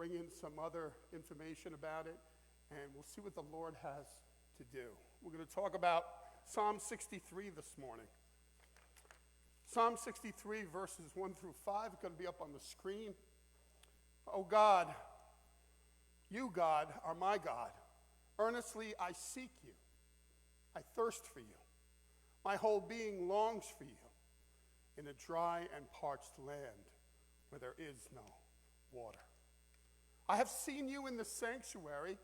bring in some other information about it, and we'll see what the Lord has to do. We're going to talk about Psalm 63 this morning. Psalm 63, verses 1 through 5, is going to be up on the screen. Oh God, you, God, are my God. Earnestly I seek you. I thirst for you. My whole being longs for you in a dry and parched land where there is no water. I have seen you in the sanctuary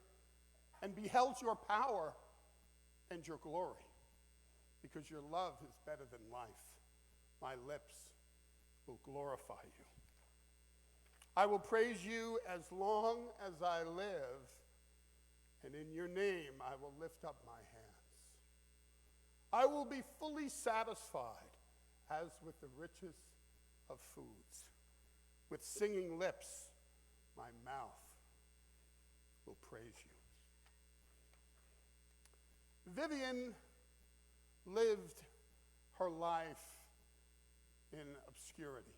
and beheld your power and your glory, because your love is better than life. My lips will glorify you. I will praise you as long as I live, and in your name I will lift up my hands. I will be fully satisfied as with the richest of foods. With singing lips, my mouth will praise you. Vivian lived her life in obscurity.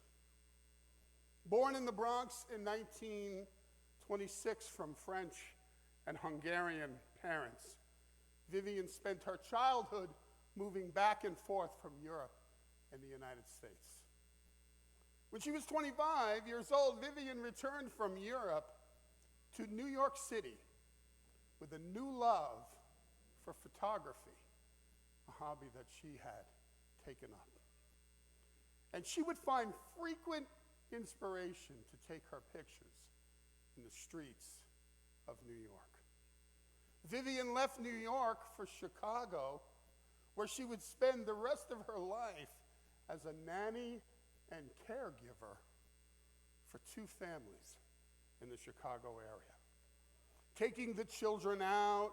Born in the Bronx in 1926 from French and Hungarian parents, Vivian spent her childhood moving back and forth from Europe and the United States. When she was 25 years old, Vivian returned from Europe to New York City with a new love for photography, a hobby that she had taken up. And she would find frequent inspiration to take her pictures in the streets of New York. Vivian left New York for Chicago, where she would spend the rest of her life as a nanny and caregiver for two families in the Chicago area. Taking the children out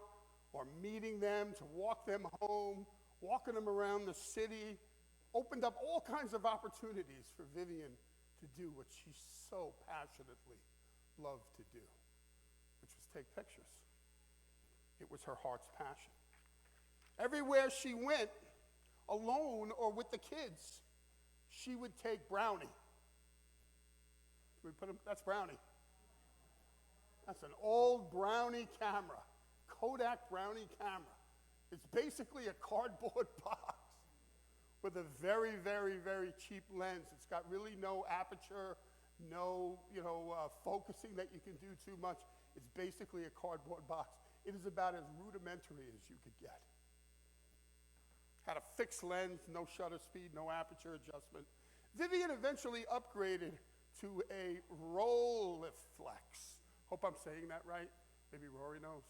or meeting them to walk them home, walking them around the city, opened up all kinds of opportunities for Vivian to do what she so passionately loved to do, which was take pictures. It was her heart's passion. Everywhere she went, alone or with the kids, she would take Brownie. That's Brownie. That's an old Brownie camera, Kodak Brownie camera. It's basically a cardboard box with a very, very, very cheap lens. It's got really no aperture, no focusing that you can do too much. It's basically a cardboard box. It is about as rudimentary as you could get. Had a fixed lens, no shutter speed, no aperture adjustment. Vivian eventually upgraded to a Rolleiflex. Hope I'm saying that right. Maybe Rory knows.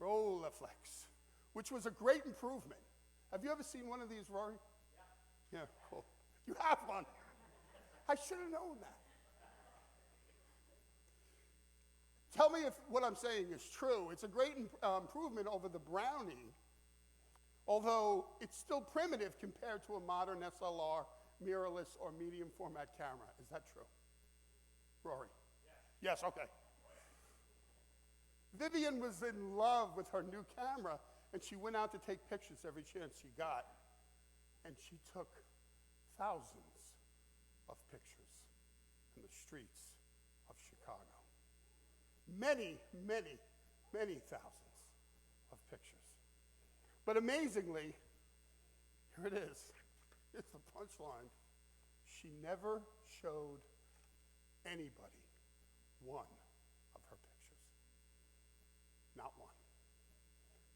Rolleiflex, which was a great improvement. Have you ever seen one of these, Rory? Yeah, cool. You have one. I should have known that. Tell me if what I'm saying is true. It's a great improvement over the Brownie, although it's still primitive compared to a modern SLR, mirrorless, or medium format camera. Is that true? Rory? Yes, okay. Vivian was in love with her new camera, and she went out to take pictures every chance she got. And she took thousands of pictures in the streets of Chicago. Many, many, many thousands of pictures. But amazingly, here it is. It's the punchline. She never showed anybody one of her pictures. Not one.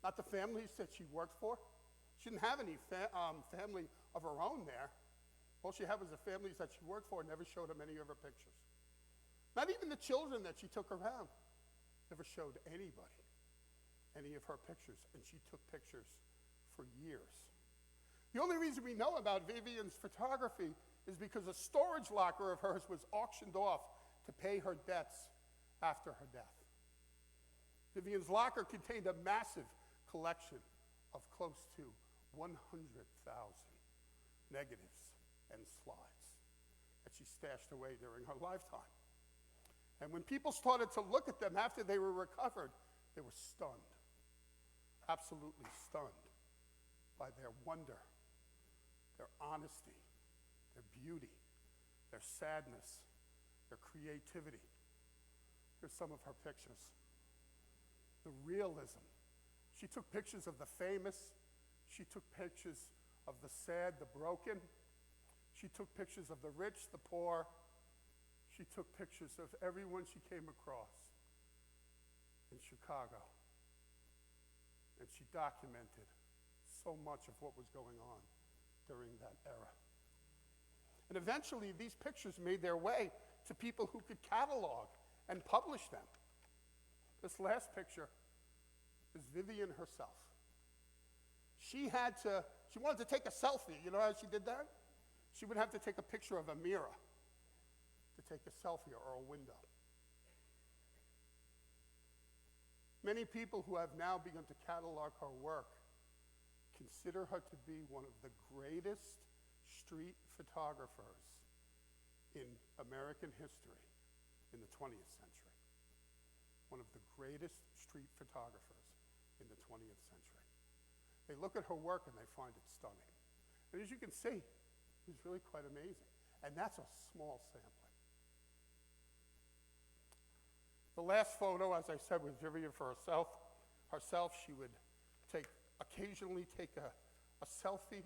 Not the families that she worked for. She didn't have any family of her own there. All she had was the families that she worked for, never showed them any of her pictures. Not even the children that she took around never showed anybody any of her pictures, and she took pictures for years. The only reason we know about Vivian's photography is because a storage locker of hers was auctioned off to pay her debts after her death. Vivian's locker contained a massive collection of close to 100,000 negatives and slides that she stashed away during her lifetime. And when people started to look at them after they were recovered, they were stunned, absolutely stunned by their wonder, their honesty, their beauty, their sadness, their creativity, Here's some of her pictures. The realism. She took pictures of the famous. She took pictures of the sad, the broken. She took pictures of the rich, the poor. She took pictures of everyone she came across in Chicago. And she documented so much of what was going on during that era. And eventually, these pictures made their way to people who could catalog and publish them. This last picture is Vivian herself. She wanted to take a selfie. You know how she did that? She would have to take a picture of a mirror to take a selfie or a window. Many people who have now begun to catalog her work consider her to be one of the greatest street photographers in American history in the 20th century. One of the greatest street photographers in the 20th century. They look at her work and they find it stunning. And as you can see, it's really quite amazing. And that's a small sampling. The last photo, as I said, was Vivian for herself. She would occasionally take a selfie,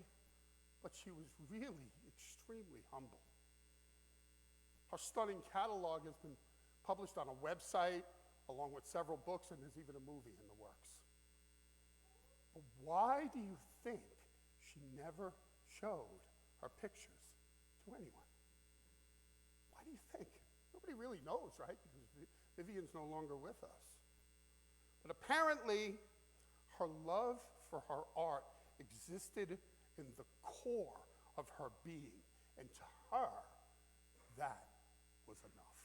but she was really extremely humble. Her stunning catalog has been published on a website, along with several books, and there's even a movie in the works. But why do you think she never showed her pictures to anyone? Why do you think? Nobody really knows, right? Because Vivian's no longer with us. But apparently, her love for her art existed in the core of her being, and to her, that was enough.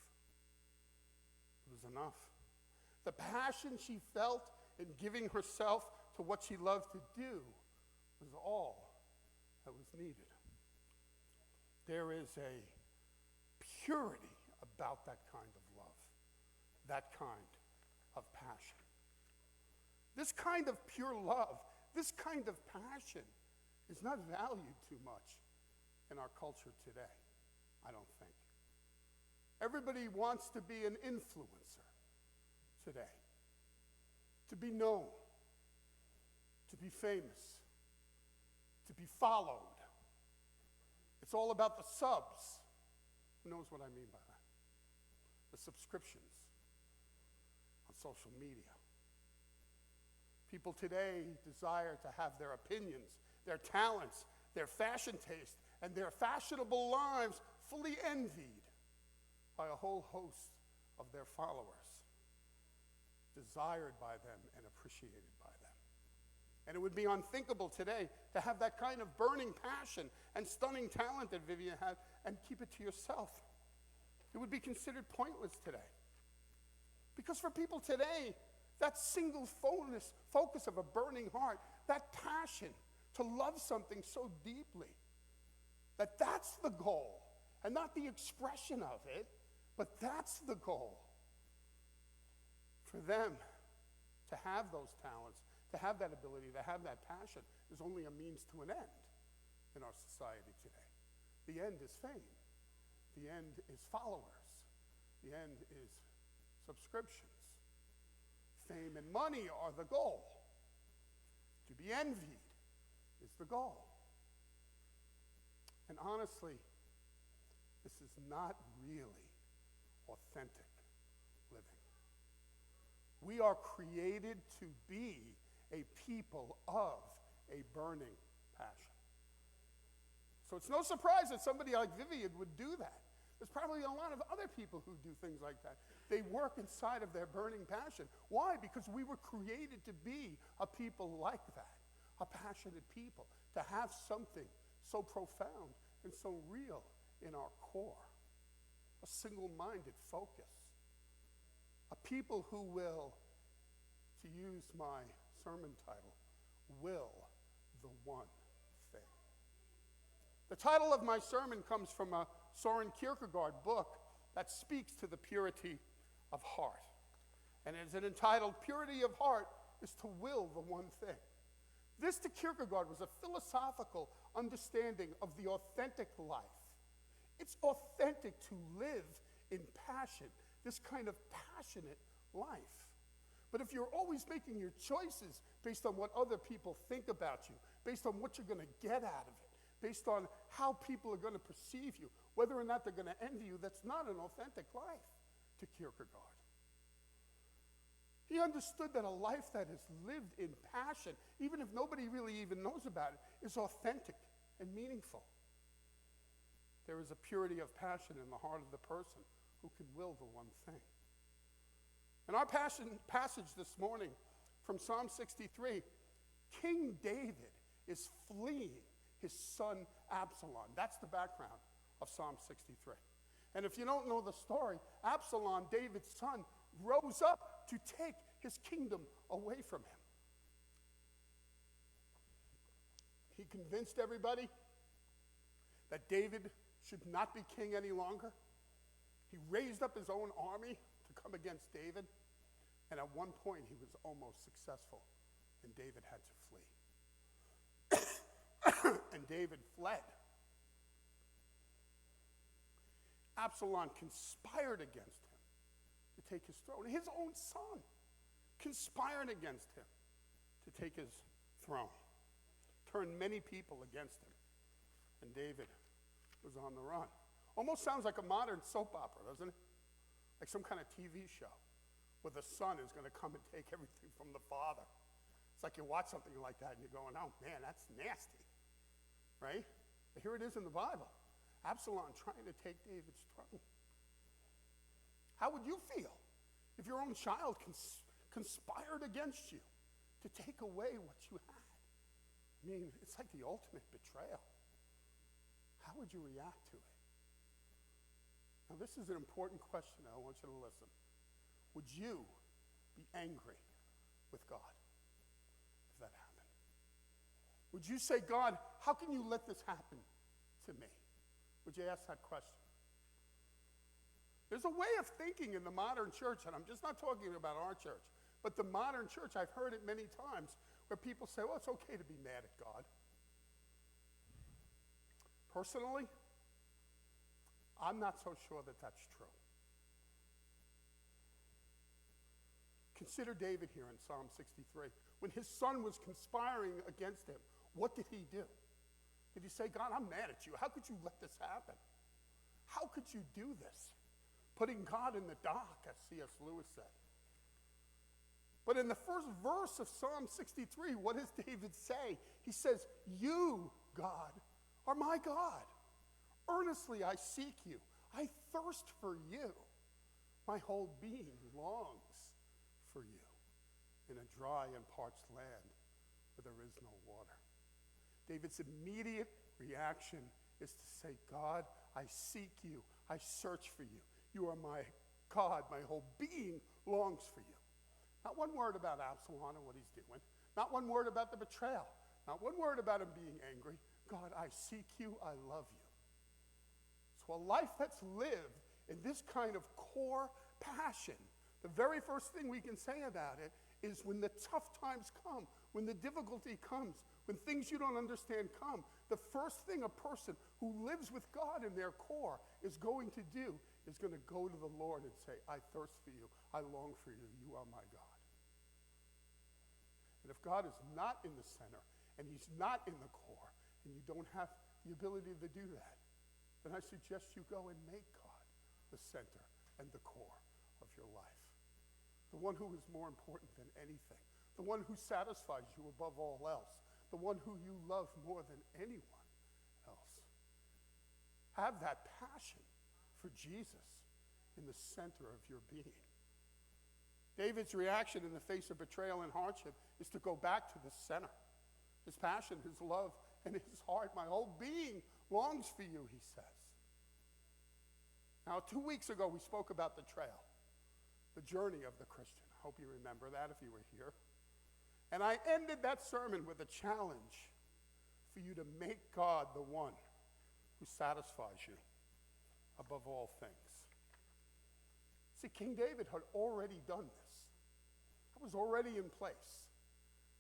It was enough. The passion she felt in giving herself to what she loved to do was all that was needed. There is a purity about that kind of love, that kind of passion. This kind of pure love, this kind of passion is not valued too much in our culture today, I don't think. Everybody wants to be an influencer today, to be known, to be famous, to be followed. It's all about the subs. Who knows what I mean by that? The subscriptions on social media. People today desire to have their opinions, their talents, their fashion taste, and their fashionable lives fully envied by a whole host of their followers, desired by them and appreciated by them. And it would be unthinkable today to have that kind of burning passion and stunning talent that Vivian had and keep it to yourself. It would be considered pointless today. Because for people today, that single focus of a burning heart, that passion to love something so deeply, that's the goal, and not the expression of it, but that's the goal. For them to have those talents, to have that ability, to have that passion, is only a means to an end in our society today. The end is fame. The end is followers. The end is subscriptions. Fame and money are the goal. To be envied is the goal. And honestly, this is not really authentic living. We are created to be a people of a burning passion. So it's no surprise that somebody like Vivian would do that. There's probably a lot of other people who do things like that. They work inside of their burning passion. Why? Because we were created to be a people like that, a passionate people, to have something so profound and so real in our core, a single-minded focus, a people who will, to use my sermon title, will the one thing. The title of my sermon comes from a Soren Kierkegaard book that speaks to the purity of heart. And it is entitled, Purity of Heart is to Will the One Thing. This to Kierkegaard was a philosophical understanding of the authentic life. It's authentic to live in passion this kind of passionate life. But if you're always making your choices based on what other people think about you, based on what you're going to get out of it, based on how people are going to perceive you, whether or not they're going to envy you, that's not an authentic life to Kierkegaard. He understood that a life that is lived in passion, even if nobody really even knows about it, is authentic and meaningful. There is a purity of passion in the heart of the person who can will the one thing. In our passage this morning from Psalm 63, King David is fleeing his son Absalom. That's the background of Psalm 63. And if you don't know the story, Absalom, David's son, rose up to take his kingdom away from him. He convinced everybody that David should not be king any longer. He raised up his own army to come against David. And at one point, he was almost successful, and David had to flee. And David fled. Absalom conspired against him to take his throne. His own son conspired against him to take his throne. Turned many people against him. And David was on the run. Almost sounds like a modern soap opera, doesn't it? Like some kind of TV show where the son is going to come and take everything from the father. It's like you watch something like that and you're going, oh man, that's nasty, right? But here it is in the Bible. Absalom trying to take David's throne. How would you feel if your own child conspired against you to take away what you had? I mean, it's like the ultimate betrayal. How would you react to it? Now, this is an important question. I want you to listen. Would you be angry with God if that happened? Would you say, God, how can you let this happen to me? Would you ask that question? There's a way of thinking in the modern church, and I'm just not talking about our church, but the modern church, I've heard it many times, where people say, well, it's okay to be mad at God. Personally, I'm not so sure that that's true. Consider David here in Psalm 63. When his son was conspiring against him, what did he do? Did he say, God, I'm mad at you. How could you let this happen? How could you do this? Putting God in the dock, as C.S. Lewis said. But in the first verse of Psalm 63, what does David say? He says, you, God, are my God. Earnestly I seek you. I thirst for you. My whole being longs for you in a dry and parched land where there is no water. David's immediate reaction is to say, God, I seek you. I search for you. You are my God. My whole being longs for you. Not one word about Absalom and what he's doing. Not one word about the betrayal. Not one word about him being angry. God, I seek you. I love you. So a life that's lived in this kind of core passion, the very first thing we can say about it is when the tough times come, when the difficulty comes, when things you don't understand come, the first thing a person who lives with God in their core is going to do is going to go to the Lord and say, I thirst for you. I long for you. You are my God. And if God is not in the center and he's not in the core and you don't have the ability to do that, then I suggest you go and make God the center and the core of your life. The one who is more important than anything. The one who satisfies you above all else. The one who you love more than anyone else. Have that passion for Jesus in the center of your being. David's reaction in the face of betrayal and hardship is to go back to the center. His passion, his love, and his heart, my whole being longs for you, he says. Now, 2 weeks ago, we spoke about the trail, the journey of the Christian. I hope you remember that if you were here. And I ended that sermon with a challenge for you to make God the one who satisfies you above all things. See, King David had already done this. That was already in place.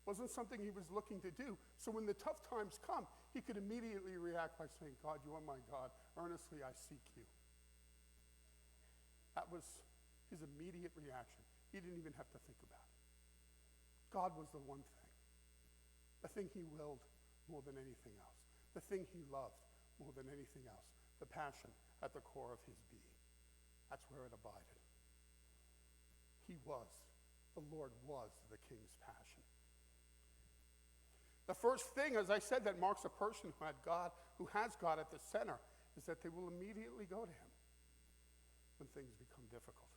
It wasn't something he was looking to do. So when the tough times come, he could immediately react by saying, God, you are my God. Earnestly I seek you. That was his immediate reaction, he didn't even have to think about it. God was the one thing. The thing he willed more than anything else. The thing he loved more than anything else. The passion at the core of his being. That's where it abided. The Lord was the king's passion. The first thing, as I said, that marks a person who has God at the center, is that they will immediately go to him when things become difficult.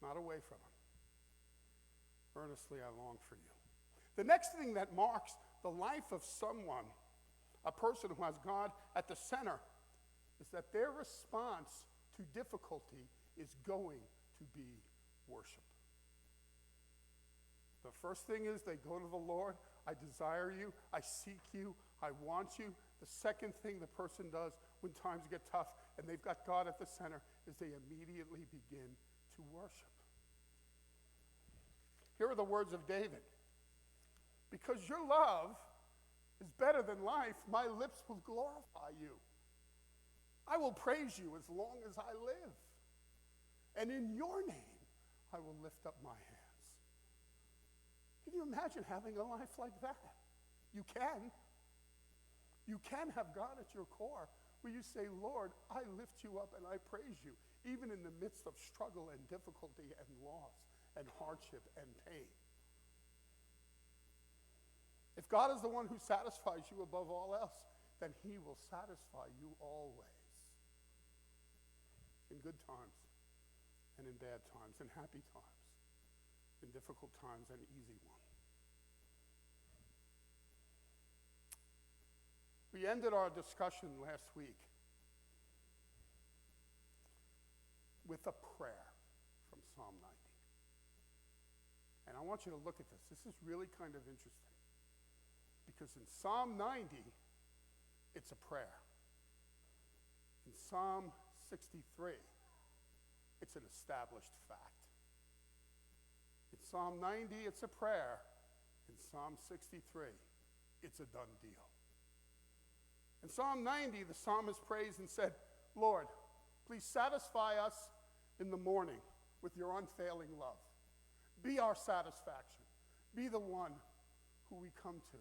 Not away from him. Earnestly I long for you. The next thing that marks the life of someone, a person who has God at the center, is that their response to difficulty is going to be worship. The first thing is they go to the Lord. I desire you. I seek you. I want you. The second thing the person does when times get tough and they've got God at the center is they immediately begin to worship. Here are the words of David. Because your love is better than life, my lips will glorify you. I will praise you as long as I live. And in your name, I will lift up my hands. Can you imagine having a life like that? You can. You can have God at your core where you say, Lord, I lift you up and I praise you, even in the midst of struggle and difficulty and loss and hardship and pain. If God is the one who satisfies you above all else, then he will satisfy you always. In good times and in bad times, in happy times, in difficult times and easy ones. We ended our discussion last week with a prayer from Psalm 90. And I want you to look at this. This is really kind of interesting. Because in Psalm 90, it's a prayer. In Psalm 63, it's an established fact. In Psalm 90, it's a prayer. In Psalm 63, it's a done deal. In Psalm 90, the psalmist prays and said, Lord, please satisfy us in the morning with your unfailing love. Be our satisfaction. Be the one who we come to,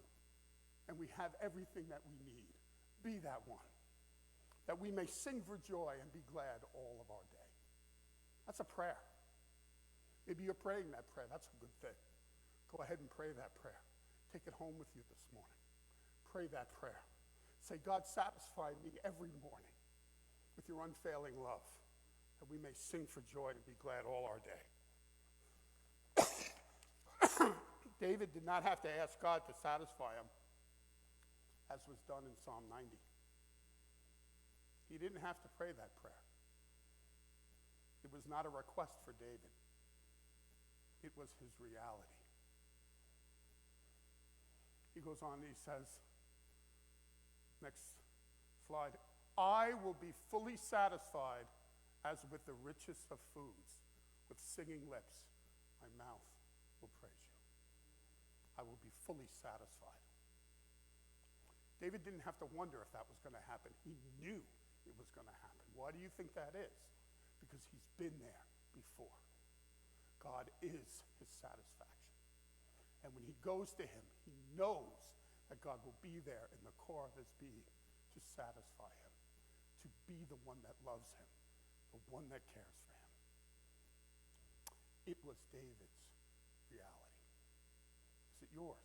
and we have everything that we need. Be that one, that we may sing for joy and be glad all of our day. That's a prayer. Maybe you're praying that prayer. That's a good thing. Go ahead and pray that prayer. Take it home with you this morning. Pray that prayer. Say, God, satisfy me every morning with your unfailing love, that we may sing for joy and be glad all our day. David did not have to ask God to satisfy him, as was done in Psalm 90. He didn't have to pray that prayer. It was not a request for David. It was his reality. He goes on, he says, next slide, I will be fully satisfied as with the richest of foods. With singing lips, my mouth will praise you. I will be fully satisfied. David didn't have to wonder if that was going to happen. He knew it was going to happen. Why do you think that is? Because he's been there before. God is his satisfaction. And when he goes to him, he knows that God will be there in the core of his being to satisfy him, to be the one that loves him, the one that cares for him. It was David's reality. Is it yours?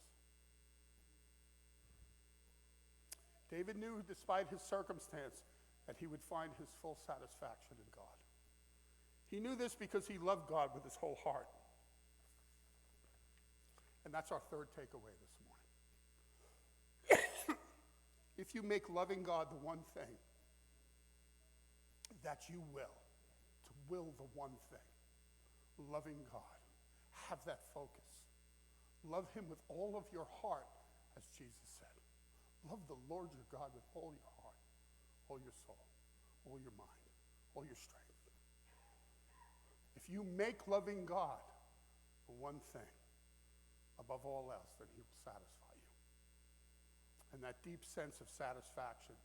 David knew, despite his circumstance, that he would find his full satisfaction in God. He knew this because he loved God with his whole heart. And that's our third takeaway this morning. If you make loving God the one thing that you will the one thing, loving God, have that focus. Love him with all of your heart, as Jesus said. Love the Lord your God with all your heart, all your soul, all your mind, all your strength. If you make loving God the one thing above all else, then he will satisfy you. And that deep sense of satisfaction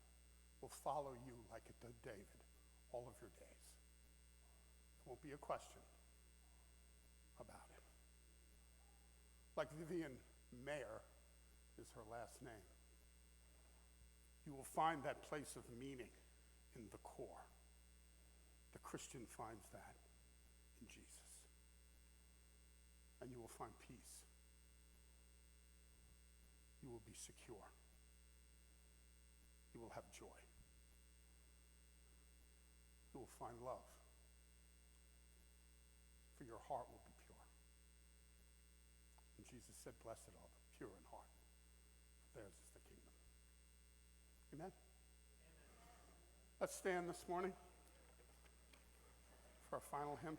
will follow you like it did David all of your days. It won't won't be a question about it. Like Vivian Mayer is her last name. You will find that place of meaning in the core. The Christian finds that in Jesus. And you will find peace. You will be secure. You will have joy. You will find love. For your heart will be pure. And Jesus said, blessed are the pure in heart, for theirs is the kingdom. Amen? Let's stand this morning for our final hymn.